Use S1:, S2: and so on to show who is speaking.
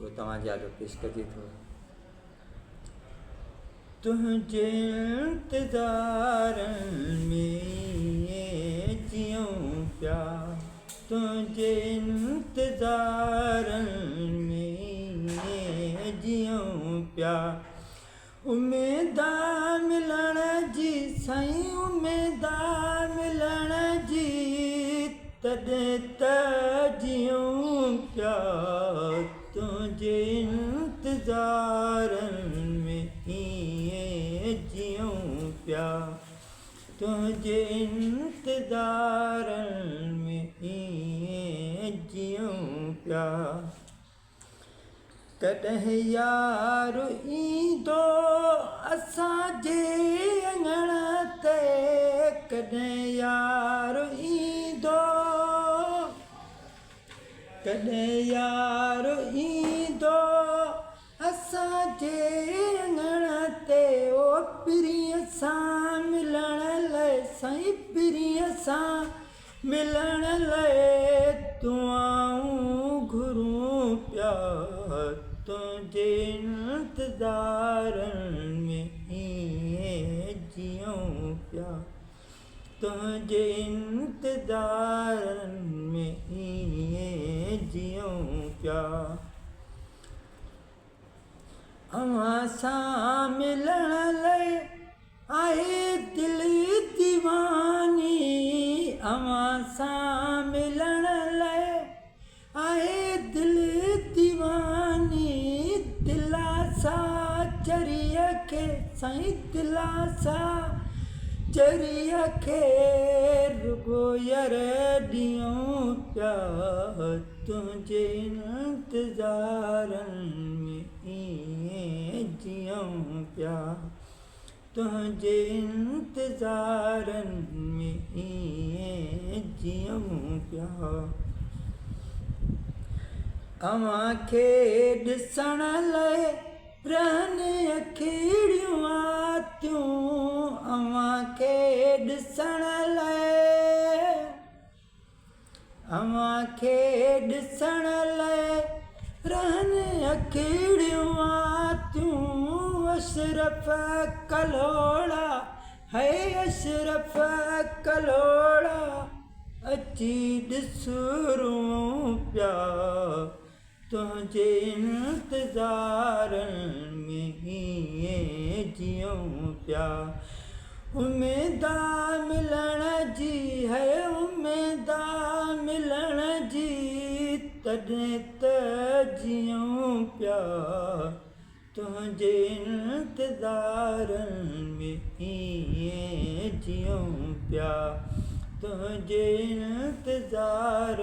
S1: जो तव्हांजे आगे पेश कजे थो। तुझे इंतज़ार में जियूं पिया, तुझे इंतज़ार में जियूं पिया, उम्मीदा मिलण जी साईं, उम्मीदा मिलण जी तॾहिं त जियूं पिया, तुझे इंतज़ार में जियूं पिया, तुझे इंतज़ार में जियूं पिया। कॾहिं यार ईंदो असांजे अङण ते, कॾहिं यार ईंदो, कॾहिं यार ईंदो असांजे अङण ते, ओ पिरीअ सां मिलण लाइ साईं, पिरीअ सां मिलण लाइ दुआऊं घुरूं पिया, तुझे इंतज़ार में जियूं पिया, तुझे इंतज़ार में जियूं पिया। अव्हां सां मिलण लाइ आहे दिलि दीवानी, अव्हां सां मिलण लाइ आहे दिलि दीवानी, दिलासा चरीअ खे साईं, दिलासा चरीअ खे रुगो यार ॾियूं पिया, तुझे इंतज़ार में जियूं पिया, तुझे इंतज़ार में जियूं पिया। अव्हां खे ॾिसण लाइ रहनि अखिड़ियूं आतियूं, अव्हां खे ॾिसण लाइ, अव्हां खे ॾिसण लाइ रहनि अखिड़ियूं आतियूं, अशरफ कलोड़ा है अशरफ कलोड़ा, अची ॾिसूं पिया, तुझे इंतज़ार में जियूं पिया। उम्मीदा मिलण जी है, उम्मीदा मिलण जी तॾहिं त जियूं पिया, तुझे इंतज़ार में जियूं पिया, तुझे इंतज़ार